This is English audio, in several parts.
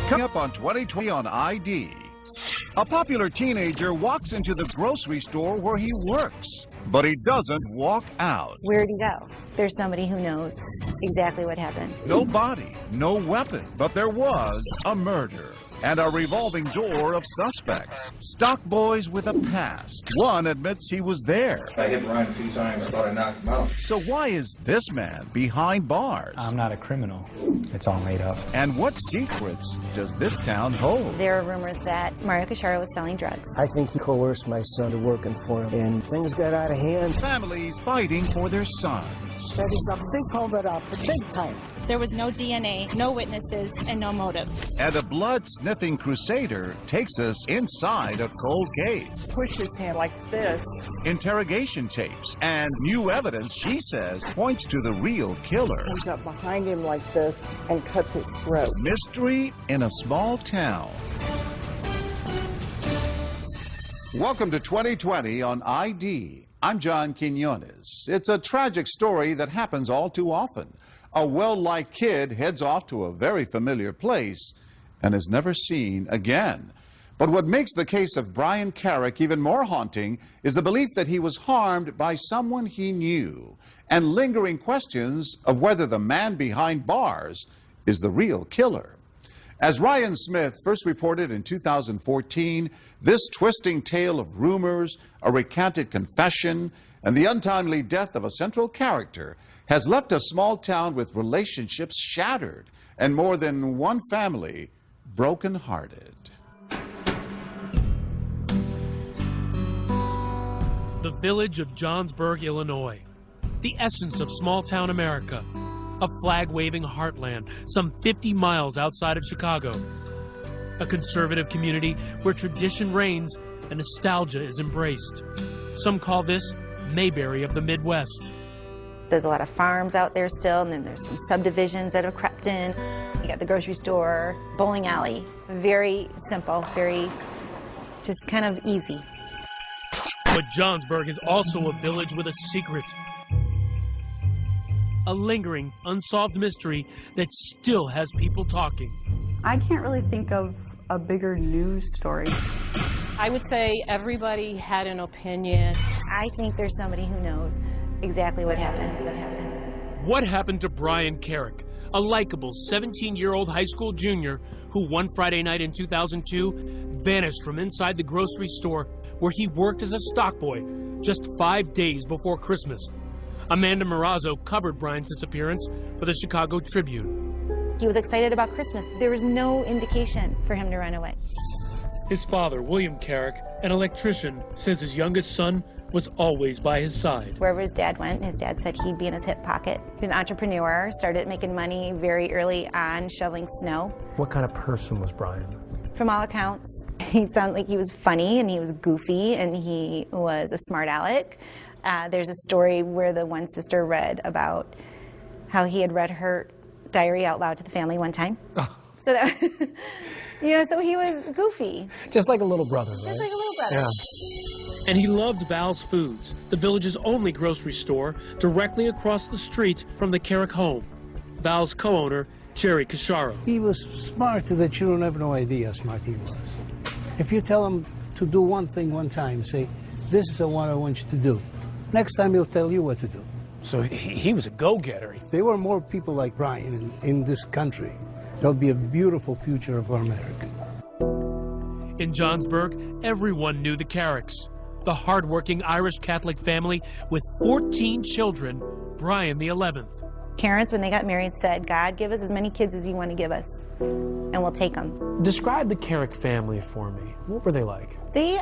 Coming up on 2020 on ID. A popular teenager walks into the grocery store where he works, but he doesn't walk out. Where'd he go? There's somebody who knows exactly what happened. No body, no weapon, but there was a murder and a revolving door of suspects. Stock boys with a past. One admits he was there. I hit Ryan a few times. I thought I knocked him out. So why is this man behind bars? I'm not a criminal. It's all made up. And what secrets does this town hold? There are rumors that Mario Cacharo was selling drugs. I think he coerced my son to working for him, and things got out of hand. Families fighting for their sons. That is a big holdup, big time. There was no DNA, no witnesses, and no motive. And a blood-sniffing crusader takes us inside a cold case. Push his hand like this. Interrogation tapes and new evidence, she says, points to the real killer. Comes up behind him like this and cuts his throat. Mystery in a small town. Welcome to 2020 on ID. I'm John Quinones. It's a tragic story that happens all too often. A well-liked kid heads off to a very familiar place and is never seen again. But what makes the case of Brian Carrick even more haunting is the belief that he was harmed by someone he knew, and lingering questions of whether the man behind bars is the real killer. As Ryan Smith first reported in 2014, this twisting tale of rumors, a recanted confession, and the untimely death of a central character has left a small town with relationships shattered and more than one family broken-hearted. The village of Johnsburg, Illinois, the essence of small-town America, a flag-waving heartland some 50 miles outside of Chicago, a conservative community where tradition reigns and nostalgia is embraced. Some call this Mayberry of the Midwest. There's a lot of farms out there still, and then there's some subdivisions that have crept in. You got the grocery store, bowling alley. Very simple, very just kind of easy. But Johnsburg is also a village with a secret. A lingering, unsolved mystery that still has people talking. I can't really think of a bigger news story. I would say everybody had an opinion. I think there's somebody who knows exactly what happened. What happened to Brian Carrick, a likable 17-year-old high school junior who one Friday night in 2002 vanished from inside the grocery store where he worked as a stock boy just 5 days before Christmas? Amanda Marazzo covered Brian's disappearance for the Chicago Tribune. He was excited about Christmas. There was no indication for him to run away. His father, William Carrick, an electrician, says his youngest son was always by his side. Wherever his dad went, his dad said he'd be in his hip pocket. He's an entrepreneur, started making money very early on shoveling snow. What kind of person was Brian? From all accounts, he sounded like he was funny and he was goofy and he was a smart aleck. There's a story where the one sister read about how he had read her diary out loud to the family one time. Oh. So that, so he was goofy. Just like a little brother, right? Just like a little brother. Yeah. And he loved Val's Foods, the village's only grocery store, directly across the street from the Carrick home. Val's co-owner, Jerry Cacharo. He was smart that you don't have no idea how smart he was. If you tell him to do one thing one time, say, this is what I want you to do. Next time he'll tell you what to do. So he was a go-getter. There were more people like Brian in this country. There'll be a beautiful future of our America. In Johnsburg, everyone knew the Carricks, the hardworking Irish Catholic family with 14 children, Brian the 11th. Parents, when they got married, said, God, give us as many kids as you want to give us, and we'll take them. Describe the Carrick family for me. What were they like? They,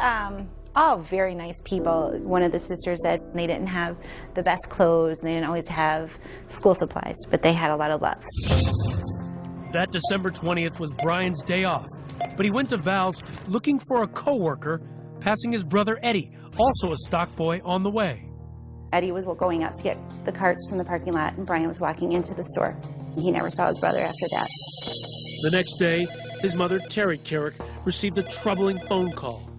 all very nice people. One of the sisters said they didn't have the best clothes, and they didn't always have school supplies, but they had a lot of love. That December 20th was Brian's day off, but he went to Val's looking for a co-worker, passing his brother Eddie, also a stock boy, on the way. Eddie was going out to get the carts from the parking lot, and Brian was walking into the store. He never saw his brother after that. The next day, his mother, Terry Carrick, received a troubling phone call.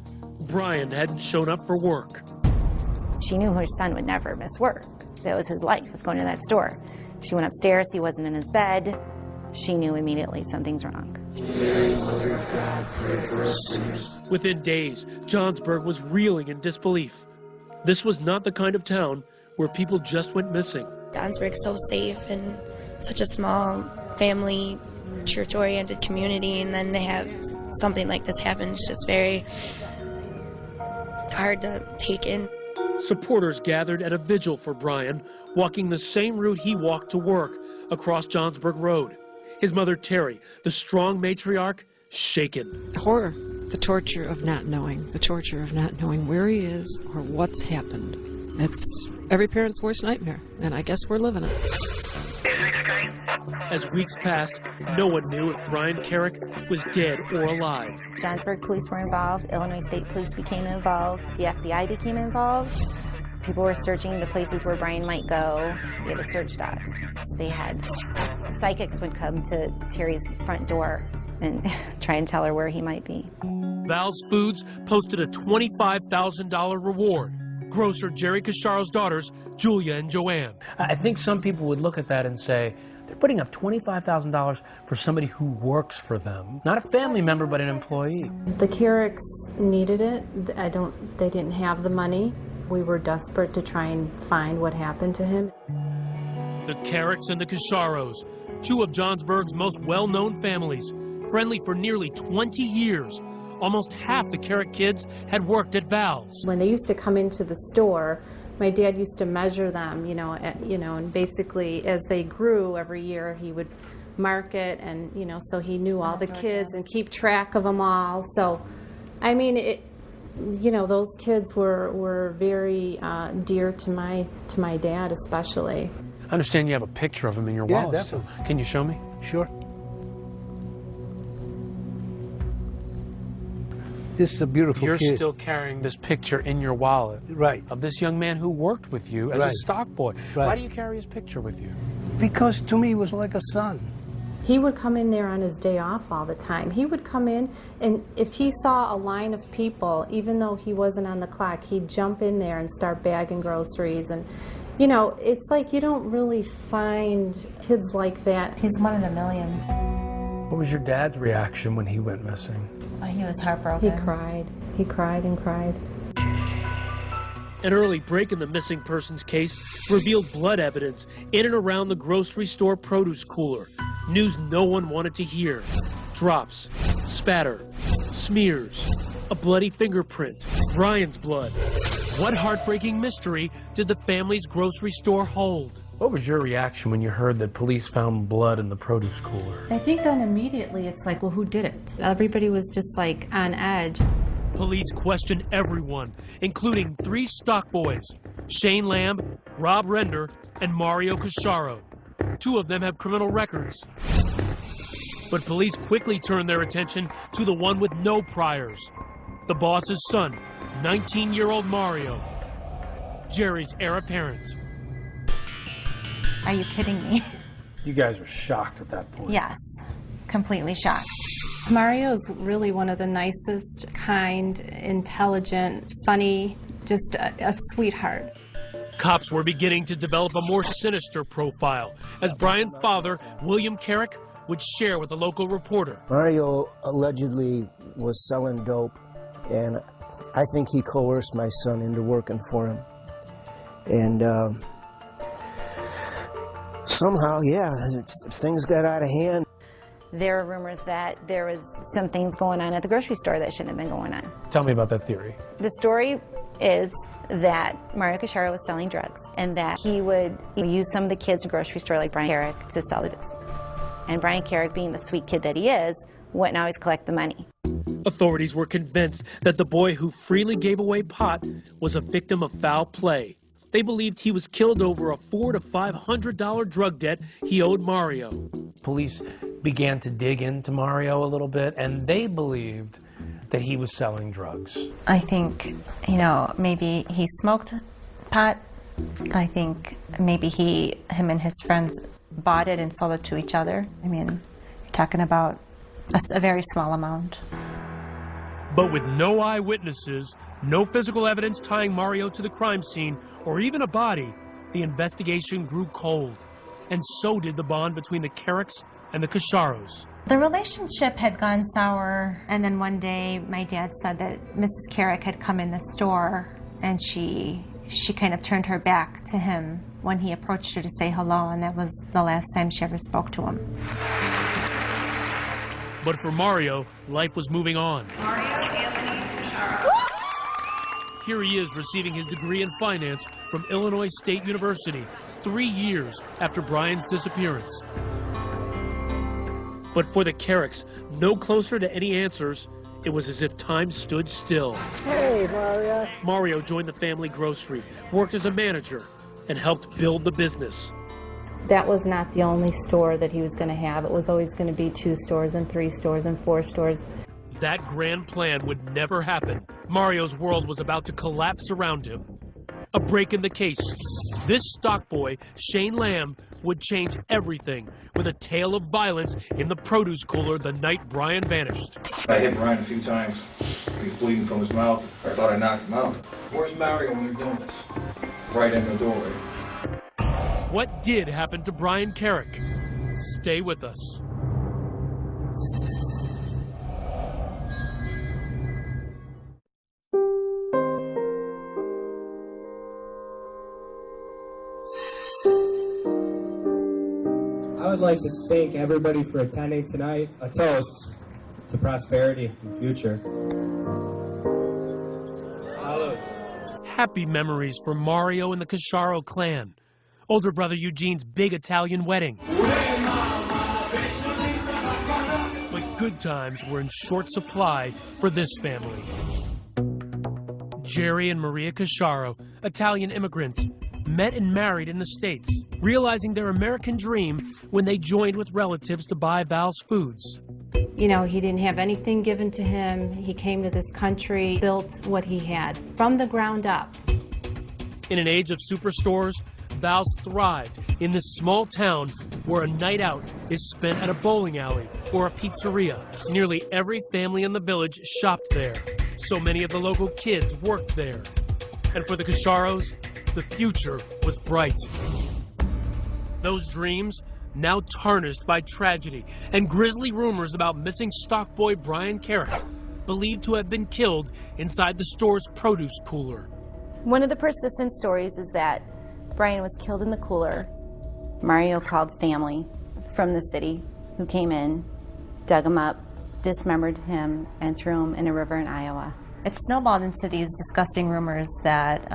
Brian hadn't shown up for work. She knew her son would never miss work. That was his life, was going to that store. She went upstairs, he wasn't in his bed. she knew immediately something's wrong. Within days, Johnsburg was reeling in disbelief. This was not the kind of town where people just went missing. Johnsburg's so safe and such a small family, church-oriented community, and then to have something like this happen is just very hard to take in. Supporters gathered at a vigil for Brian, walking the same route he walked to work, across Johnsburg Road. His mother, Terry, the strong matriarch, shaken. Horror, the torture of not knowing, where he is or what's happened. It's every parent's worst nightmare, and I guess we're living it. As weeks passed, no one knew if Brian Carrick was dead or alive. Johnsburg police were involved, Illinois State Police became involved, the FBI became involved. People were searching the places where Brian might go. We had a search dog. They had psychics would come to Terry's front door and try and tell her where he might be. Val's Foods posted a $25,000 reward. Grocer Jerry Casharo's daughters, Julia and Joanne. I think some people would look at that and say, they're putting up $25,000 for somebody who works for them. Not a family member, but an employee. The Carricks needed it. They didn't have the money. We were desperate to try and find what happened to him. The Carricks and the Casharos, two of Johnsburg's most well-known families, friendly for nearly 20 years. Almost half the Carrick kids had worked at Val's. When they used to come into the store, my dad used to measure them, and basically as they grew every year, he would mark it, and so he knew all the kids and keep track of them all. So, I mean, those kids were very dear to my dad, especially. I understand you have a picture of him in your wallet. Yeah, definitely. Still. Can you show me? Sure. This is a beautiful You're kid. still carrying this picture in your wallet. Right. Of this young man who worked with you as a stock boy. Right. Why do you carry his picture with you? Because to me he was like a son. He would come in there on his day off all the time. He would come in, and if he saw a line of people, even though he wasn't on the clock, he'd jump in there and start bagging groceries. And, it's like you don't really find kids like that. He's one in a million. What was your dad's reaction when he went missing? He was heartbroken. He cried. He cried and cried. An early break in the missing persons case revealed blood evidence in and around the grocery store produce cooler. News no one wanted to hear. Drops, spatter, smears, a bloody fingerprint, Brian's blood. What heartbreaking mystery did the family's grocery store hold? What was your reaction when you heard that police found blood in the produce cooler? I think then immediately it's like, well, who did it? Everybody was just like on edge. Police questioned everyone, including 3 stock boys, Shane Lamb, Rob Render, and Mario Casharo. 2 of them have criminal records. But police quickly turned their attention to the one with no priors, the boss's son, 19-year-old Mario, Jerry's heir apparent. Are you kidding me? You guys were shocked at that point. Yes, completely shocked. Mario's really one of the nicest, kind, intelligent, funny, just a sweetheart. Cops were beginning to develop a more sinister profile as Brian's father, William Carrick, would share with a local reporter. Mario allegedly was selling dope, and I think he coerced my son into working for him. And somehow, things got out of hand. There were rumors that there was some things going on at the grocery store that shouldn't have been going on. Tell me about that theory. The story is that Mario Casharo was selling drugs and that he would use some of the kids in the grocery store like Brian Carrick to sell the drugs. And Brian Carrick, being the sweet kid that he is, wouldn't always collect the money. Authorities were convinced that the boy who freely gave away pot was a victim of foul play. They believed he was killed over a $400 to $500 drug debt he owed Mario. Police began to dig into Mario a little bit, and they believed that he was selling drugs. I think, maybe he smoked pot. I think maybe him and his friends bought it and sold it to each other. I mean, you're talking about a very small amount. But with no eyewitnesses, no physical evidence tying Mario to the crime scene, or even a body, the investigation grew cold. And so did the bond between the Carricks and the Casharos. The relationship had gone sour, and then one day my dad said that Mrs. Carrick had come in the store, and she kind of turned her back to him when he approached her to say hello, and that was the last time she ever spoke to him. But for Mario, life was moving on. Mario Anthony Casharo. Here he is receiving his degree in finance from Illinois State University 3 years after Brian's disappearance. But for the Carricks, no closer to any answers, it was as if time stood still. Hey, Mario. Mario joined the family grocery, worked as a manager, and helped build the business. That was not the only store that he was going to have. It was always going to be 2 stores and 3 stores and 4 stores. That grand plan would never happen. Mario's world was about to collapse around him. A break in the case. This stock boy, Shane Lamb, would change everything with a tale of violence in the produce cooler the night Brian vanished. I hit Brian a few times. He was bleeding from his mouth. I thought I knocked him out. Where's Mario when you're doing this? Right in the doorway. What did happen to Brian Carrick? Stay with us. I would like to thank everybody for attending tonight. A toast to prosperity and future. Salud. Happy memories for Mario and the Casharo clan. Older brother Eugene's big Italian wedding. But good times were in short supply for this family. Jerry and Maria Casharo, Italian immigrants, met and married in the States, realizing their American dream when they joined with relatives to buy Val's Foods. You know, he didn't have anything given to him. He came to this country, built what he had from the ground up. In an age of superstores, Val's thrived in this small town where a night out is spent at a bowling alley or a pizzeria. Nearly every family in the village shopped there. So many of the local kids worked there. And for the Casharos, the future was bright. Those dreams now tarnished by tragedy and grisly rumors about missing stock boy Brian Carrick, believed to have been killed inside the store's produce cooler. One of the persistent stories is that Brian was killed in the cooler. Mario called family from the city who came in, dug him up, dismembered him, and threw him in a river in Iowa. It snowballed into these disgusting rumors that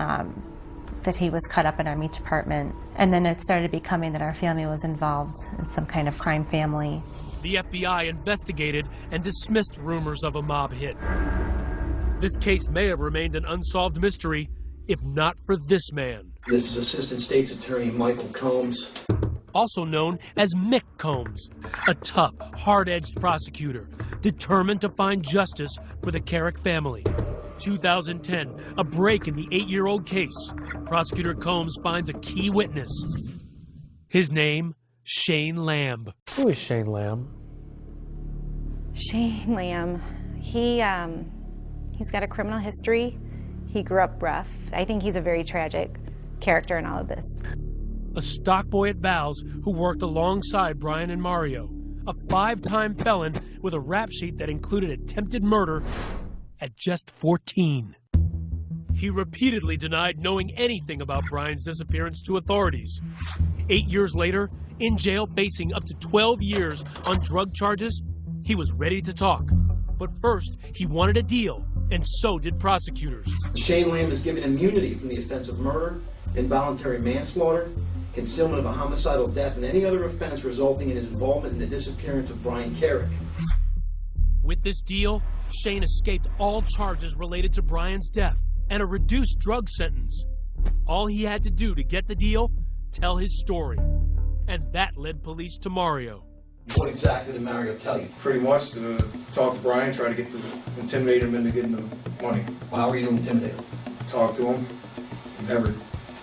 that he was cut up in our meat department, and then it started becoming that our family was involved in some kind of crime family. The FBI investigated and dismissed rumors of a mob hit. This case may have remained an unsolved mystery if not for this man. This is Assistant State's Attorney Michael Combs. Also known as Mick Combs, a tough, hard-edged prosecutor, determined to find justice for the Carrick family. 2010, a break in the 8-year-old case. Prosecutor Combs finds a key witness. His name, Shane Lamb. Who is Shane Lamb? Shane Lamb, he's got a criminal history. He grew up rough. I think he's a very tragic character in all of this. A stock boy at Val's who worked alongside Brian and Mario. A 5-time felon with a rap sheet that included attempted murder at just 14. He repeatedly denied knowing anything about Brian's disappearance to authorities. 8 years later, in jail facing up to 12 years on drug charges, he was ready to talk. But first, he wanted a deal, and so did prosecutors. Shane Lamb is given immunity from the offense of murder, involuntary manslaughter, concealment of a homicidal death, and any other offense resulting in his involvement in the disappearance of Brian Carrick. With this deal, Shane escaped all charges related to Brian's death and a reduced drug sentence. All he had to do to get the deal, tell his story. And that led police to Mario. What exactly did Mario tell you? Pretty much to talk to Brian, try to intimidate him into getting the money. How were you to intimidate him? Talk to him. He never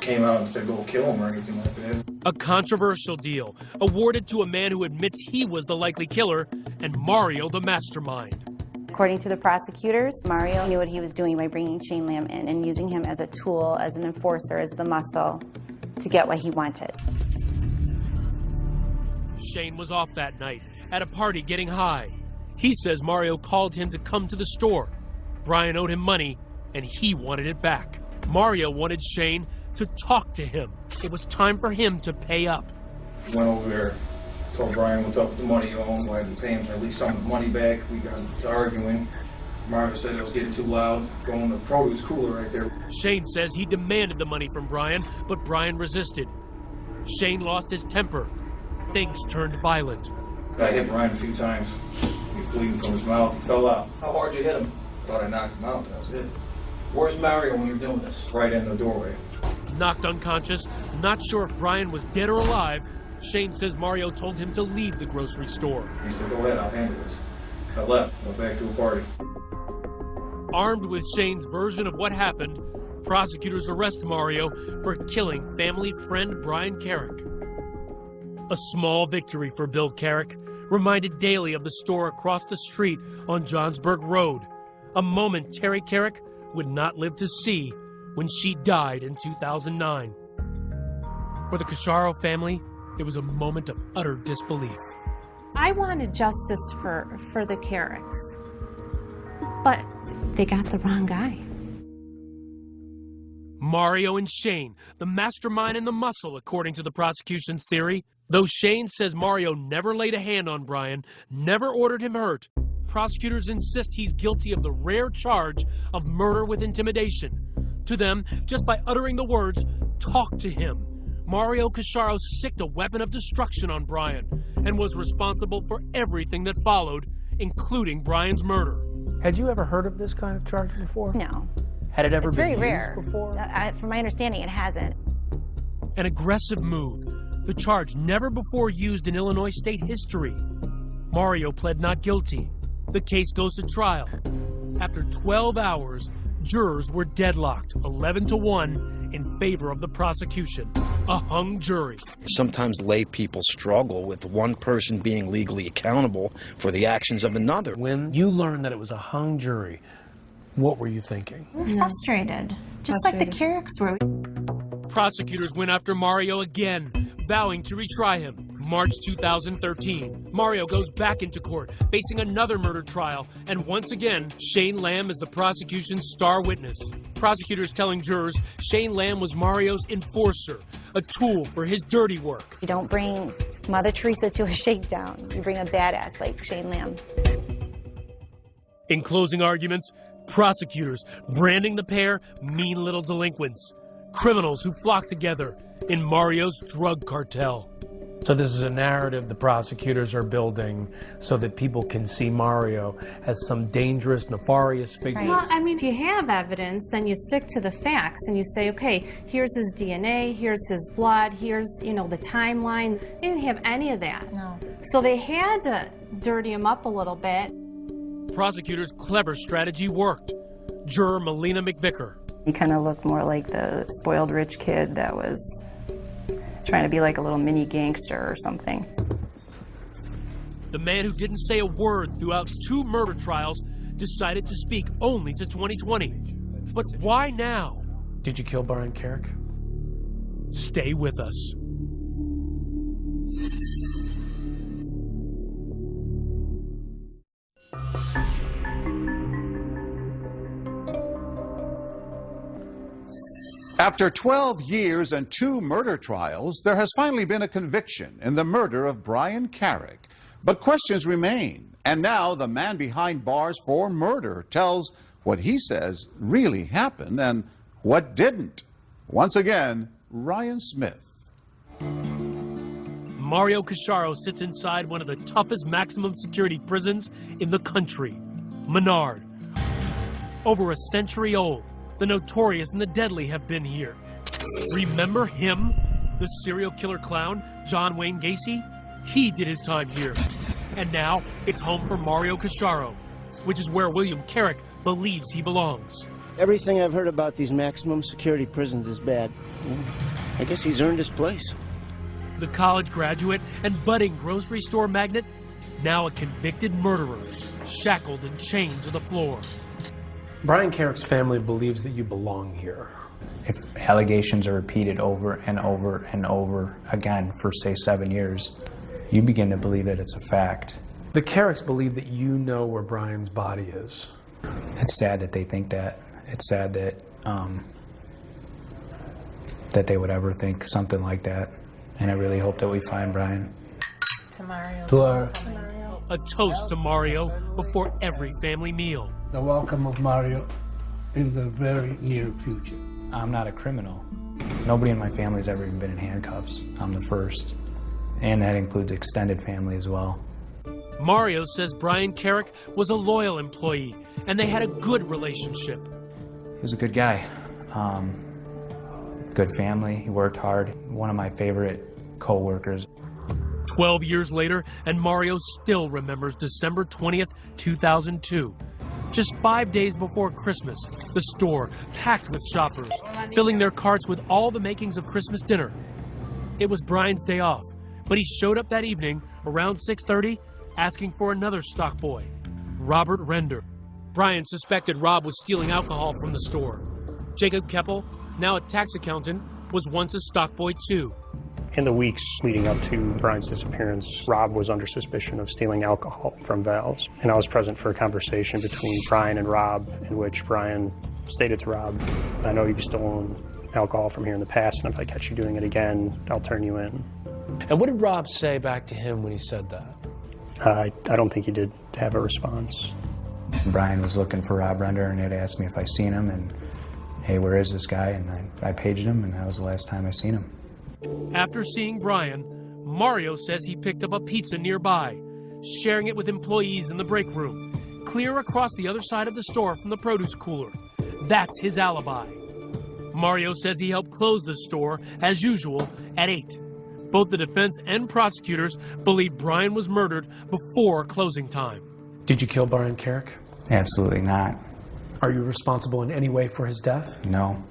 came out and said go kill him or anything like that. A controversial deal, awarded to a man who admits he was the likely killer, and Mario the mastermind. According to the prosecutors, Mario knew what he was doing by bringing Shane Lamb in and using him as a tool, as an enforcer, as the muscle to get what he wanted. Shane was off that night at a party getting high. He says Mario called him to come to the store. Brian owed him money, and he wanted it back. Mario wanted Shane to talk to him. It was time for him to pay up. Went over there, told Brian what's up with the money you owe him. I had to pay him at least some of the money back. We got to arguing. Mario said it was getting too loud, going to the produce cooler right there. Shane says he demanded the money from Brian, but Brian resisted. Shane lost his temper. Things turned violent. I hit Brian a few times. He was bleeding from his mouth. He fell out. How hard did you hit him? Thought I knocked him out, that was it. Where's Mario when you're doing this? Right in the doorway. Knocked unconscious, not sure if Brian was dead or alive, Shane says Mario told him to leave the grocery store. He said, go ahead, I'll handle this. I left, went back to a party. Armed with Shane's version of what happened, prosecutors arrest Mario for killing family friend Brian Carrick. A small victory for Bill Carrick, reminded daily of the store across the street on Johnsburg Road, a moment Terry Carrick would not live to see when she died in 2009. For the Cacharo family, it was a moment of utter disbelief. I wanted justice for the Carricks, but they got the wrong guy. Mario and Shane, the mastermind and the muscle, according to the prosecution's theory. Though Shane says Mario never laid a hand on Brian, never ordered him hurt, prosecutors insist he's guilty of the rare charge of murder with intimidation. To them, just by uttering the words, "talk to him," Mario Cacharo sicked a weapon of destruction on Brian and was responsible for everything that followed, including Brian's murder. Had you ever heard of this kind of charge before? No. Had it ever It's been very used rare. before? From my understanding, it hasn't. An aggressive move, the charge never before used in Illinois state history. Mario pled not guilty. The case goes to trial. After 12 hours, jurors were deadlocked, 11-1 in favor of the prosecution. A hung jury. Sometimes lay people struggle with one person being legally accountable for the actions of another. When you learned that it was a hung jury, what were you thinking? Frustrated, just like the Carricks were. Prosecutors went after Mario again, vowing to retry him. March 2013, Mario goes back into court, facing another murder trial, and once again, Shane Lamb is the prosecution's star witness. Prosecutors telling jurors Shane Lamb was Mario's enforcer, a tool for his dirty work. You don't bring Mother Teresa to a shakedown. You bring a badass like Shane Lamb. In closing arguments, prosecutors branding the pair mean little delinquents, criminals who flock together in Mario's drug cartel. So this is a narrative the prosecutors are building so that people can see Mario as some dangerous, nefarious figure. Well, I mean, if you have evidence, then you stick to the facts and you say, okay, here's his DNA, here's his blood, here's, the timeline. They didn't have any of that. No. So they had to dirty him up a little bit. Prosecutors' clever strategy worked. Juror Melina McVicker. He kind of looked more like the spoiled rich kid that was trying to be like a little mini gangster or something. The man who didn't say a word throughout 2 murder trials decided to speak only to 2020. But why now? Did you kill Brian Carrick? Stay with us. After 12 years and 2 murder trials, there has finally been a conviction in the murder of Brian Carrick. But questions remain. And now the man behind bars for murder tells what he says really happened and what didn't. Once again, Ryan Smith. Mario Cacharo sits inside one of the toughest maximum security prisons in the country, Menard. Over a century old, the notorious and the deadly have been here. Remember him? The serial killer clown, John Wayne Gacy? He did his time here. And now, it's home for Mario Cacharo, which is where William Carrick believes he belongs. Everything I've heard about these maximum security prisons is bad. I guess he's earned his place. The college graduate and budding grocery store magnate, now a convicted murderer, shackled and chained to the floor. Brian Carrick's family believes that you belong here. If allegations are repeated over and over and over again for, say, 7 years, you begin to believe that it's a fact. The Carricks believe that you know where Brian's body is. It's sad that they think that. It's sad that that they would ever think something like that. And I really hope that we find Brian. A toast to Mario before every family meal. The welcome of Mario in the very near future. I'm not a criminal. Nobody in my family's ever even been in handcuffs. I'm the first. And that includes extended family as well. Mario says Brian Carrick was a loyal employee and they had a good relationship. He was a good guy. Good family. He worked hard. One of my favorite co-workers. 12 years later, and Mario still remembers December 20th, 2002. Just 5 days before Christmas, the store packed with shoppers, filling their carts with all the makings of Christmas dinner. It was Brian's day off, but he showed up that evening around 6:30 asking for another stock boy, Robert Render. Brian suspected Rob was stealing alcohol from the store. Jacob Keppel, now a tax accountant, was once a stock boy too. In the weeks leading up to Brian's disappearance, Rob was under suspicion of stealing alcohol from Val's. And I was present for a conversation between Brian and Rob in which Brian stated to Rob, I know you've stolen alcohol from here in the past, and if I catch you doing it again, I'll turn you in. And what did Rob say back to him when he said that? I don't think he did have a response. Brian was looking for Rob Render and had asked me if I seen him, and hey, where is this guy? And I paged him, and that was the last time I seen him. After seeing Brian, Mario says he picked up a pizza nearby, sharing it with employees in the break room, clear across the other side of the store from the produce cooler. That's his alibi. Mario says he helped close the store, as usual, at 8. Both the defense and prosecutors believe Brian was murdered before closing time. Did you kill Brian Carrick? Absolutely not. Are you responsible in any way for his death? No.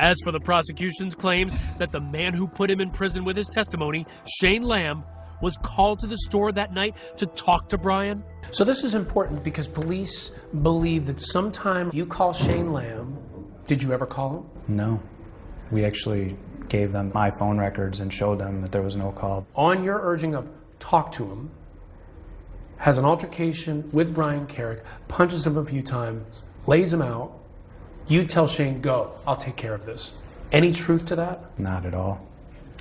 As for the prosecution's claims that the man who put him in prison with his testimony, Shane Lamb, was called to the store that night to talk to Brian. So this is important because police believe that sometime you call Shane Lamb. Did you ever call him? No. We actually gave them my phone records and showed them that there was no call. On your urging of talk to him, has an altercation with Brian Carrick, punches him a few times, lays him out. You tell Shane, go, I'll take care of this. Any truth to that? Not at all.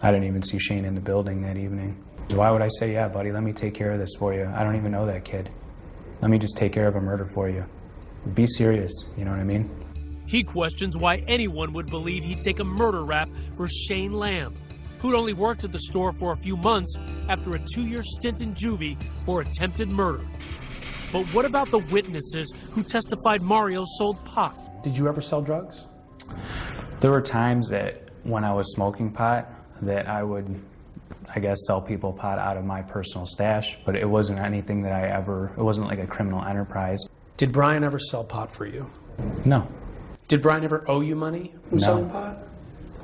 I didn't even see Shane in the building that evening. Why would I say, yeah, buddy, let me take care of this for you? I don't even know that kid. Let me just take care of a murder for you. Be serious, you know what I mean? He questions why anyone would believe he'd take a murder rap for Shane Lamb, who'd only worked at the store for a few months after a 2-year stint in juvie for attempted murder. But what about the witnesses who testified Mario sold pot? Did you ever sell drugs? There were times that when I was smoking pot that I would, I guess, sell people pot out of my personal stash, but it wasn't anything that it wasn't like a criminal enterprise. Did Brian ever sell pot for you? No. Did Brian ever owe you money from selling pot?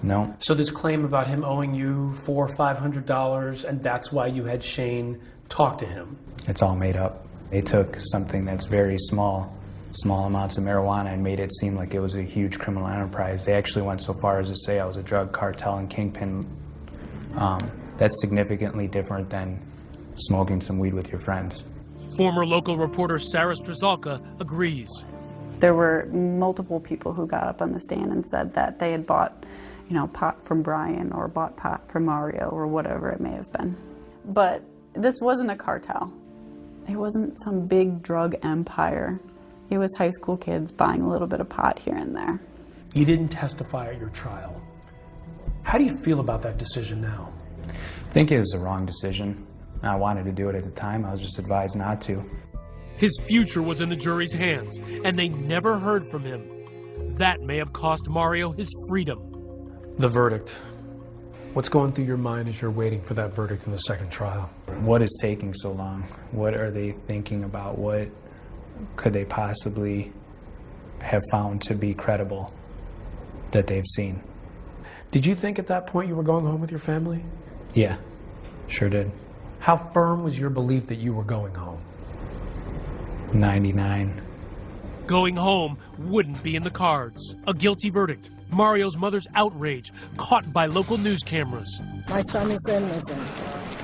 No. So this claim about him owing you $400 or $500, and that's why you had Shane talk to him? It's all made up. They took something that's very small amounts of marijuana and made it seem like it was a huge criminal enterprise. They actually went so far as to say I was a drug cartel and kingpin. That's significantly different than smoking some weed with your friends. Former local reporter Sarah Strzelka agrees. There were multiple people who got up on the stand and said that they had bought, pot from Brian or bought pot from Mario or whatever it may have been. But this wasn't a cartel. It wasn't some big drug empire. It was high school kids buying a little bit of pot here and there. You didn't testify at your trial. How do you feel about that decision now? I think it was the wrong decision. I wanted to do it at the time. I was just advised not to. His future was in the jury's hands, and they never heard from him. That may have cost Mario his freedom. The verdict. What's going through your mind as you're waiting for that verdict in the second trial? What is taking so long? What are they thinking about? What could they possibly have found to be credible that they've seen? Did you think at that point you were going home with your family? Yeah, sure did. How firm was your belief that you were going home? 99. Going home wouldn't be in the cards. A guilty verdict. Mario's mother's outrage, caught by local news cameras. My son is innocent.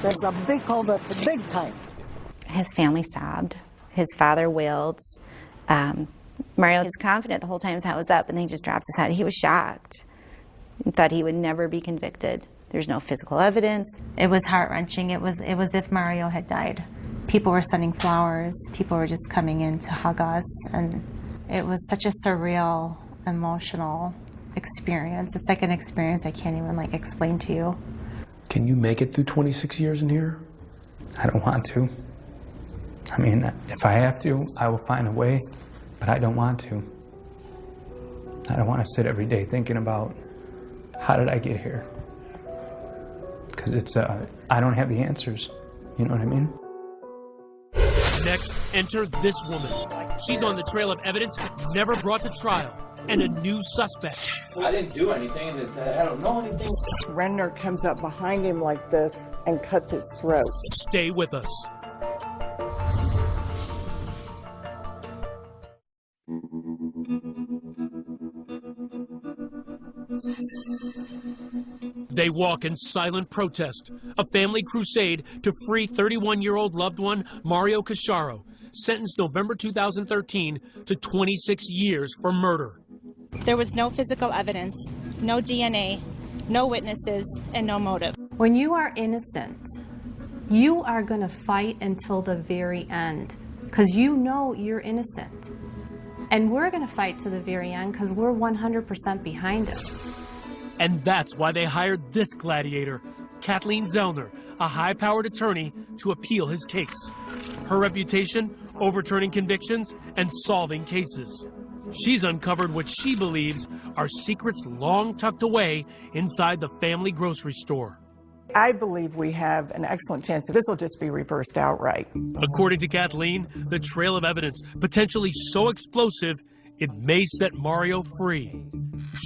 There's a big holdup, big time. His family sobbed. His father wailed. Mario is confident the whole time his hat was up, and then he just dropped his head. He was shocked and thought he would never be convicted. There's no physical evidence. It was heart-wrenching. It was if Mario had died. People were sending flowers. People were just coming in to hug us, and it was such a surreal, emotional experience. It's like an experience I can't even explain to you. Can you make it through 26 years in here? I don't want to. I mean, if I have to, I will find a way, but I don't want to. I don't want to sit every day thinking about how did I get here? Because it's, I don't have the answers. You know what I mean? Next, enter this woman. She's on the trail of evidence never brought to trial and a new suspect. I didn't do anything, I don't know anything. Renner comes up behind him like this and cuts his throat. Stay with us. They walk in silent protest, a family crusade to free 31-year-old loved one Mario Casciaro, sentenced November 2013 to 26 years for murder. There was no physical evidence, no DNA, no witnesses, and no motive. When you are innocent, you are going to fight until the very end because you know you're innocent. And we're going to fight to the very end because we're 100% behind it. And that's why they hired this gladiator, Kathleen Zellner, a high-powered attorney, to appeal his case. Her reputation, overturning convictions and solving cases. She's uncovered what she believes are secrets long tucked away inside the family grocery store. I believe we have an excellent chance this will just be reversed outright. According to Kathleen, the trail of evidence, potentially so explosive, it may set Mario free.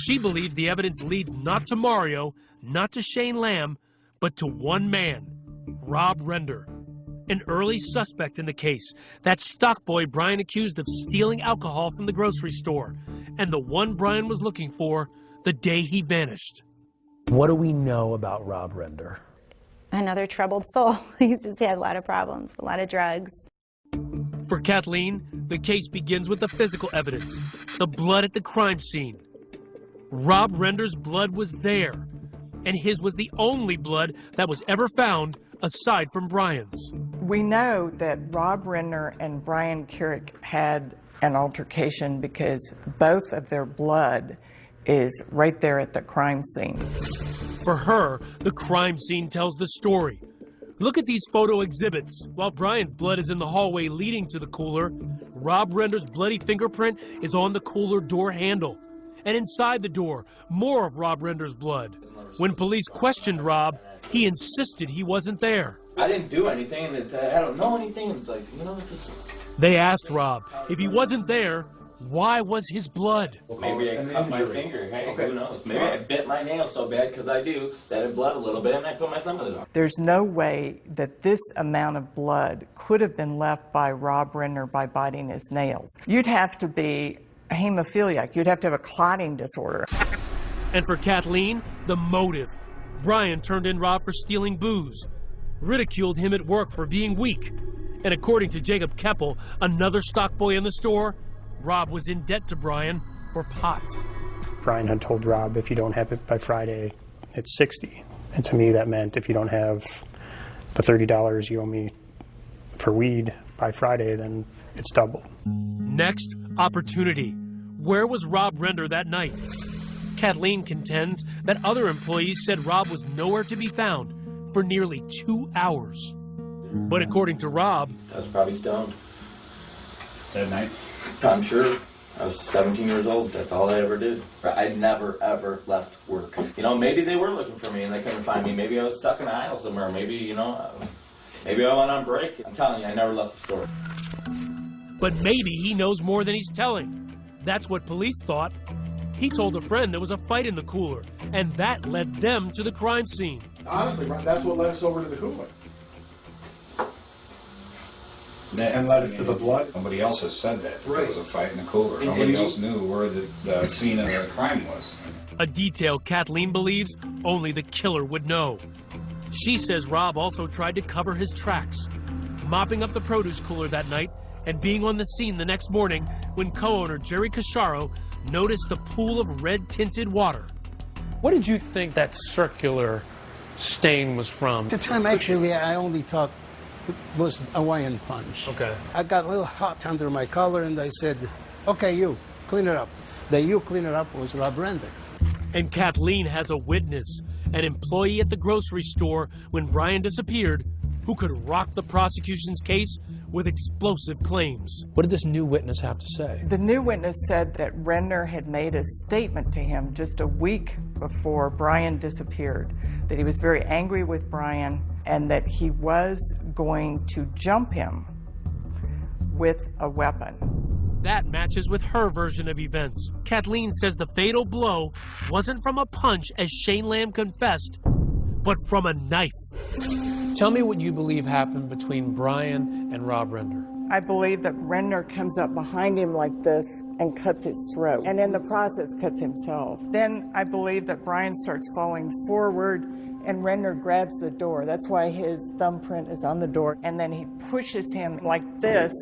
She believes the evidence leads not to Mario, not to Shane Lamb, but to one man, Rob Render, an early suspect in the case, that stock boy Brian accused of stealing alcohol from the grocery store, and the one Brian was looking for the day he vanished. What do we know about Rob Render? Another troubled soul. He's just had a lot of problems, a lot of drugs. For Kathleen, the case begins with the physical evidence, the blood at the crime scene. Rob Render's blood was there, and his was the only blood that was ever found aside from Brian's. We know that Rob Render and Brian Carrick had an altercation because both of their blood is right there at the crime scene. For her, the crime scene tells the story. Look at these photo exhibits. While Brian's blood is in the hallway leading to the cooler, Rob Render's bloody fingerprint is on the cooler door handle. And inside the door, more of Rob Render's blood. When police questioned Rob, he insisted he wasn't there. I didn't do anything, I don't know anything. It's like, you know, it's just... They asked Rob if he wasn't there, why was his blood? Maybe I cut my finger. Hey, who knows? Maybe I bit my nail so bad because I do that it bled a little bit and I put my thumb in the door. There's no way that this amount of blood could have been left by Rob Render by biting his nails. You'd have to be a hemophiliac. You'd have to have a clotting disorder. And for Kathleen, the motive. Brian turned in Rob for stealing booze, ridiculed him at work for being weak. And according to Jacob Keppel, another stock boy in the store, Rob was in debt to Brian for pot. Brian had told Rob, if you don't have it by Friday, it's $60. And to me, that meant if you don't have the $30 you owe me for weed by Friday, then it's double. Next, opportunity. Where was Rob Render that night? Kathleen contends that other employees said Rob was nowhere to be found for nearly 2 hours. But according to Rob, I was probably stoned. That night? I'm sure. I was 17 years old. That's all I ever did. I never, ever left work. You know, maybe they were looking for me and they couldn't find me. Maybe I was stuck in an aisle somewhere. Maybe, you know, maybe I went on break. I'm telling you, I never left the store. But maybe he knows more than he's telling. That's what police thought. He told a friend there was a fight in the cooler, and that led them to the crime scene. Honestly, that's what led us over to the cooler. And led us to the blood. Nobody else has said that. Right. There was a fight in the cooler. Nobody else knew where the scene of the crime was. A detail Kathleen believes only the killer would know. She says Rob also tried to cover his tracks, mopping up the produce cooler that night and being on the scene the next morning when co-owner Jerry Casciaro noticed a pool of red-tinted water. What did you think that circular stain was from? At the time, actually, I only thought it was Hawaiian punch. Okay. I got a little hot under my collar, and I said, okay, you, clean it up. The you clean it up was Rob Render. And Kathleen has a witness, an employee at the grocery store when Brian disappeared, who could rock the prosecution's case with explosive claims. What did this new witness have to say? The new witness said that Renner had made a statement to him just a week before Brian disappeared, that he was very angry with Brian and that he was going to jump him with a weapon. That matches with her version of events. Kathleen says the fatal blow wasn't from a punch, as Shane Lamb confessed, but from a knife. Tell me what you believe happened between Brian and Rob Render. I believe that Renner comes up behind him like this and cuts his throat, and in the process cuts himself. Then I believe that Brian starts falling forward and Renner grabs the door. That's why his thumbprint is on the door. And then he pushes him like this.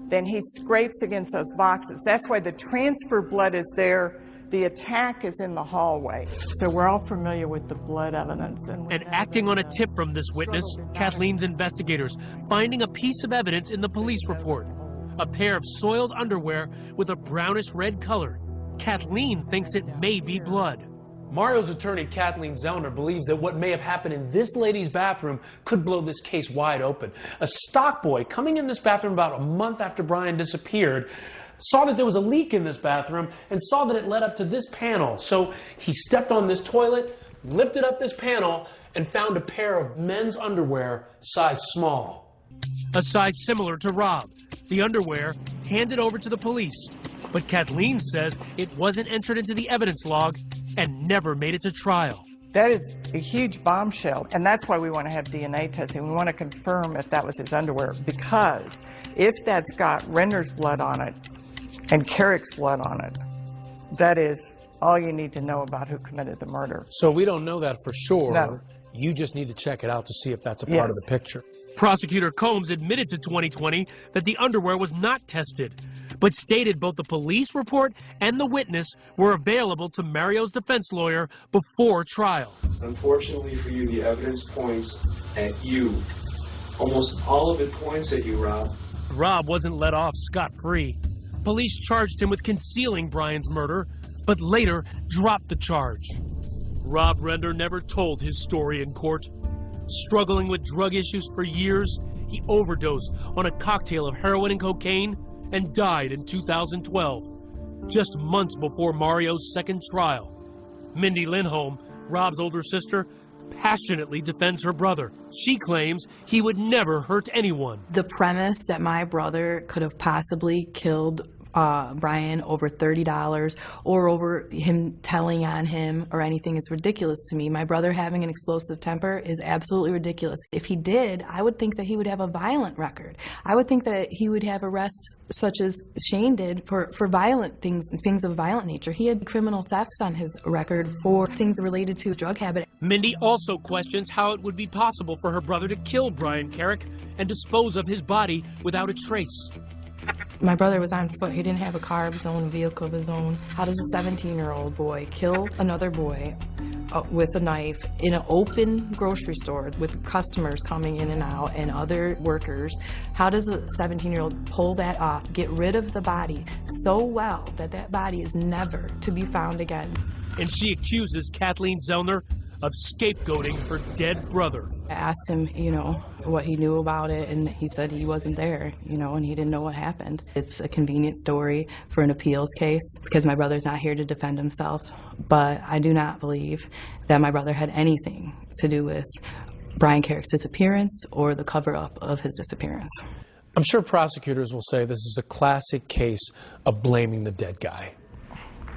Then he scrapes against those boxes. That's why the transfer blood is there. The attack is in the hallway. So we're all familiar with the blood evidence. And acting on a tip from this witness, Kathleen's investigators finding a piece of evidence in the police report, a pair of soiled underwear with a brownish red color. Kathleen thinks it may be blood. Mario's attorney, Kathleen Zellner, believes that what may have happened in this lady's bathroom could blow this case wide open. A stock boy coming in this bathroom about a month after Brian disappeared saw that there was a leak in this bathroom and saw that it led up to this panel. So he stepped on this toilet, lifted up this panel, and found a pair of men's underwear size small. A size similar to Rob. The underwear handed over to the police. But Kathleen says it wasn't entered into the evidence log and never made it to trial. That is a huge bombshell, and that's why we want to have DNA testing. We want to confirm if that was his underwear, because if that's got Renner's blood on it and Carrick's blood on it, that is all you need to know about who committed the murder. So we don't know that for sure. No. You just need to check it out to see if that's a part of the picture. Prosecutor Combs admitted to 2020 that the underwear was not tested, but stated both the police report and the witness were available to Mario's defense lawyer before trial. Unfortunately for you, the evidence points at you. Almost all of it points at you, Rob. Rob wasn't let off scot-free. Police charged him with concealing Brian's murder, but later dropped the charge. Rob Render never told his story in court. Struggling with drug issues for years, he overdosed on a cocktail of heroin and cocaine and died in 2012, just months before Mario's second trial. Mindy Lindholm, Rob's older sister, passionately defends her brother. She claims he would never hurt anyone. The premise that my brother could have possibly killed Brian over $30 or over him telling on him or anything is ridiculous to me. My brother having an explosive temper is absolutely ridiculous. If he did, I would think that he would have a violent record. I would think that he would have arrests such as Shane did for violent things of a violent nature. He had criminal thefts on his record for things related to his drug habit. Mindy also questions how it would be possible for her brother to kill Brian Carrick and dispose of his body without a trace. My brother was on foot. He didn't have a car of his own, a vehicle of his own. How does a 17-year-old boy kill another boy with a knife in an open grocery store with customers coming in and out and other workers? How does a 17-year-old pull that off, get rid of the body so well that that body is never to be found again? And she accuses Kathleen Zellner of scapegoating her dead brother. I asked him, what he knew about it, and he said he wasn't there, and he didn't know what happened. It's a convenient story for an appeals case because my brother's not here to defend himself, but I do not believe that my brother had anything to do with Brian Carrick's disappearance or the cover-up of his disappearance. I'm sure prosecutors will say this is a classic case of blaming the dead guy.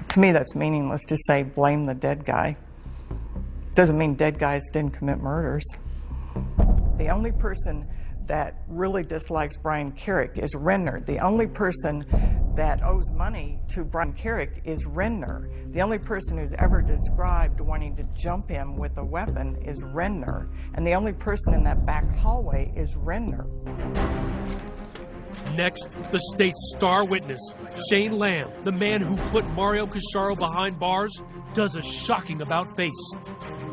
To me, that's meaningless. Just say blame the dead guy. Doesn't mean dead guys didn't commit murders. The only person that really dislikes Brian Carrick is Renner. The only person that owes money to Brian Carrick is Renner. The only person who's ever described wanting to jump him with a weapon is Renner. And the only person in that back hallway is Renner. Next, the state's star witness, Shane Lamb, the man who put Mario Casciaro behind bars, does a shocking about-face.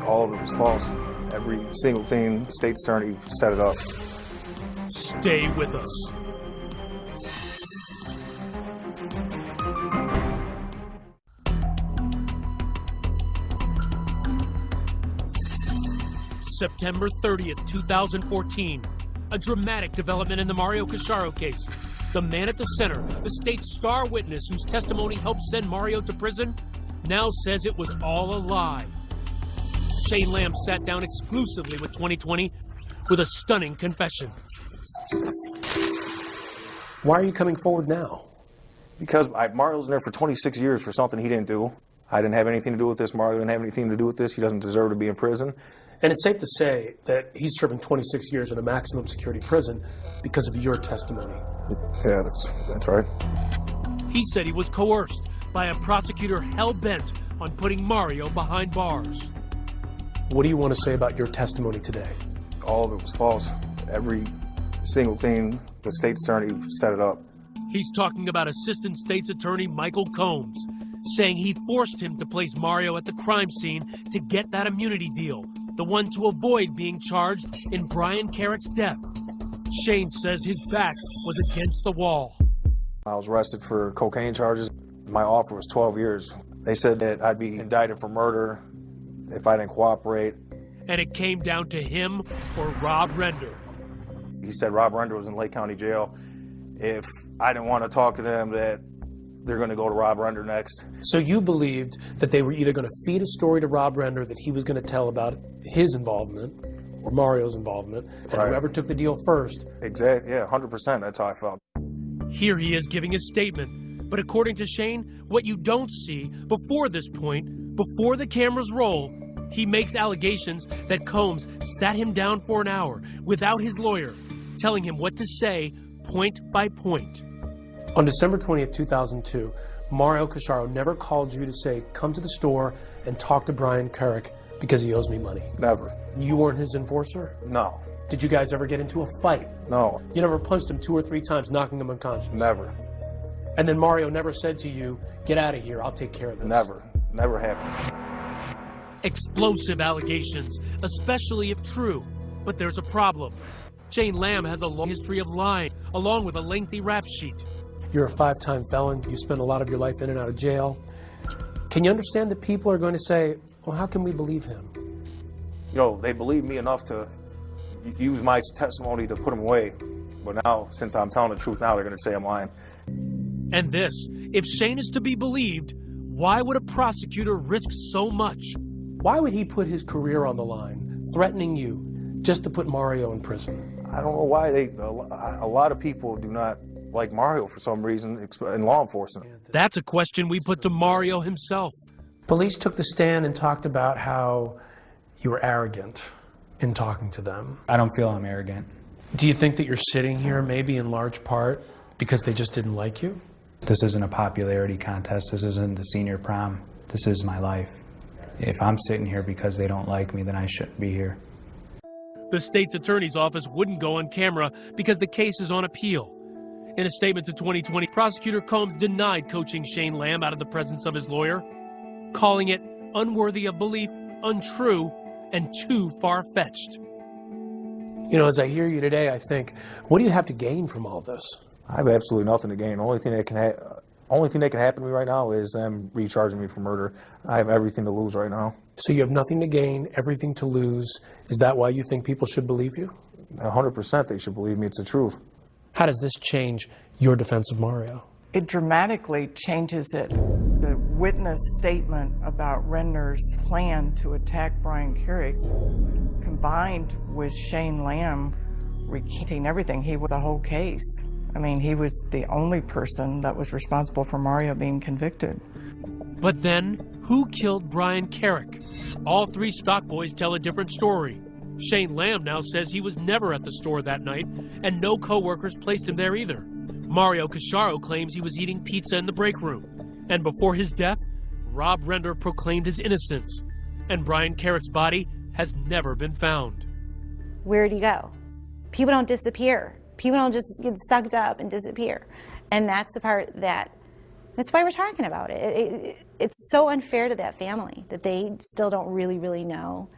All of it was false. Every single thing the state's attorney set it up. Stay with us. September 30th, 2014. A dramatic development in the Mario Casciaro case. The man at the center, the state's star witness whose testimony helped send Mario to prison, now says it was all a lie. Shane Lamb sat down exclusively with 2020 with a stunning confession. Why are you coming forward now? Because Mario's in there for 26 years for something he didn't do. I didn't have anything to do with this. Mario didn't have anything to do with this. He doesn't deserve to be in prison. And it's safe to say that he's serving 26 years in a maximum security prison because of your testimony. Yeah, that's right. He said he was coerced by a prosecutor hell-bent on putting Mario behind bars. What do you want to say about your testimony today? All of it was false. Every single thing the state's attorney set it up. He's talking about Assistant State's Attorney Michael Combs, saying he forced him to place Mario at the crime scene to get that immunity deal, the one to avoid being charged in Brian Carrick's death. Shane says his back was against the wall. I was arrested for cocaine charges. My offer was 12 years. They said that I'd be indicted for murder if I didn't cooperate. And it came down to him or Rob Render. He said Rob Render was in Lake County Jail. If I didn't want to talk to them, that they're going to go to Rob Render next. So you believed that they were either going to feed a story to Rob Render that he was going to tell about his involvement or Mario's involvement, and right. Whoever took the deal first. Exactly, yeah, 100%, that's how I felt. Here he is giving his statement. But according to Shane, what you don't see before this point, before the cameras roll, he makes allegations that Combs sat him down for an hour without his lawyer, telling him what to say point by point. On December 20th, 2002, Mario Casciaro never called you to say, come to the store and talk to Brian Carrick because he owes me money. Never. You weren't his enforcer? No. Did you guys ever get into a fight? No. You never punched him 2 or 3 times, knocking him unconscious? Never. And then Mario never said to you, get out of here, I'll take care of this? Never. Never happened. Explosive allegations, especially if true. But there's a problem. Shane Lamb has a long history of lying, along with a lengthy rap sheet. You're a 5-time felon. You spend a lot of your life in and out of jail. Can you understand that people are going to say, well, how can we believe him? You know, they believe me enough to use my testimony to put him away. But now, since I'm telling the truth now, they're going to say I'm lying. And this, if Shane is to be believed, why would a prosecutor risk so much? Why would he put his career on the line, threatening you, just to put Mario in prison? I don't know why a lot of people do not like Mario for some reason in law enforcement. That's a question we put to Mario himself. Police took the stand and talked about how you were arrogant in talking to them. I don't feel I'm arrogant. Do you think that you're sitting here maybe in large part because they just didn't like you? This isn't a popularity contest. This isn't the senior prom. This is my life. If I'm sitting here because they don't like me, then I shouldn't be here. The state's attorney's office wouldn't go on camera because the case is on appeal. In a statement to 2020, Prosecutor Combs denied coaching Shane Lamb out of the presence of his lawyer, calling it unworthy of belief, untrue, and too far-fetched. You know, as I hear you today, I think, what do you have to gain from all this? I have absolutely nothing to gain. The only thing that can happen to me right now is them recharging me for murder. I have everything to lose right now. So you have nothing to gain, everything to lose. Is that why you think people should believe you? 100% they should believe me. It's the truth. How does this change your defense of Mario? It dramatically changes it. The witness statement about Renner's plan to attack Brian Carrick, combined with Shane Lamb recanting everything, he was the whole case. I mean, he was the only person that was responsible for Mario being convicted. But then, who killed Brian Carrick? All 3 stock boys tell a different story. Shane Lamb now says he was never at the store that night, and no co-workers placed him there either. Mario Casciaro claims he was eating pizza in the break room. And before his death, Rob Render proclaimed his innocence. And Brian Carrick's body has never been found. Where'd he go? People don't disappear. People don't just get sucked up and disappear. And that's the part that's why we're talking about it. It's so unfair to that family that they still don't really know.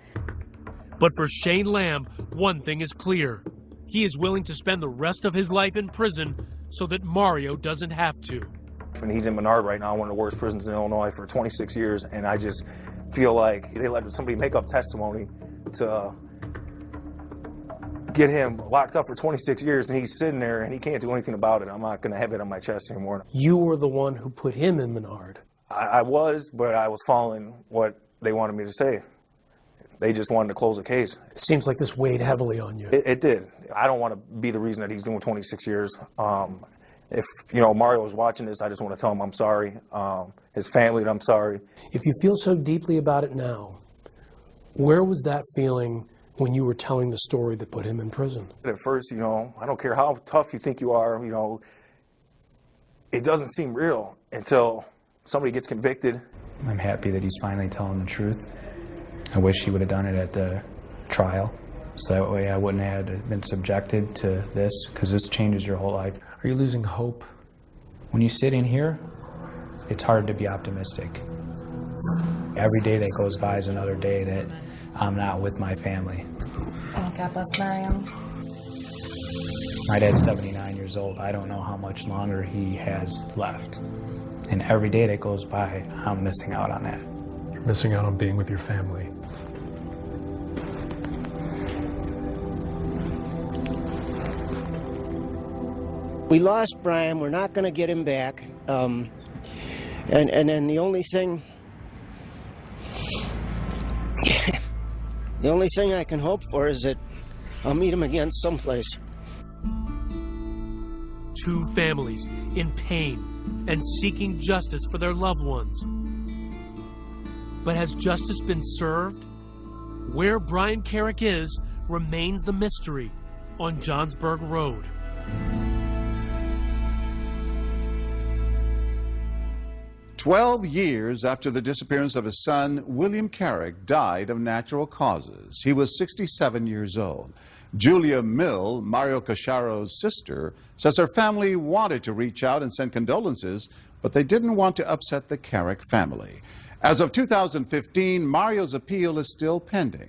But for Shane Lamb, one thing is clear. He is willing to spend the rest of his life in prison so that Mario doesn't have to. And he's in Menard right now, one of the worst prisons in Illinois, for 26 years, and I just feel like they let somebody make up testimony to get him locked up for 26 years, and he's sitting there and he can't do anything about it. I'm not going to have it on my chest anymore. You were the one who put him in Menard. I was, but I was following what they wanted me to say. They just wanted to close the case. It seems like this weighed heavily on you. It did. I don't want to be the reason that he's doing 26 years. If, you know, Mario was watching this, I just want to tell him I'm sorry. His family, I'm sorry. If you feel so deeply about it now, where was that feeling when you were telling the story that put him in prison? At first, you know, I don't care how tough you think you are, you know, it doesn't seem real until somebody gets convicted. I'm happy that he's finally telling the truth. I wish he would have done it at the trial, so that way I wouldn't have been subjected to this, because this changes your whole life. Are you losing hope? When you sit in here, it's hard to be optimistic. Every day that goes by is another day that I'm not with my family. Oh, God bless Mario. My dad's 79 years old. I don't know how much longer he has left. And every day that goes by, I'm missing out on that. You're missing out on being with your family. We lost Brian. We're not going to get him back. And then the only thing I can hope for is that I'll meet him again someplace. Two families in pain and seeking justice for their loved ones. But has justice been served? Where Brian Carrick is remains the mystery on Johnsburg Road. "12 years after the disappearance of his son, William Carrick died of natural causes. He was 67 years old. Julia Mill, Mario Casciaro's sister, says her family wanted to reach out and send condolences, but they didn't want to upset the Carrick family. As of 2015, Mario's appeal is still pending.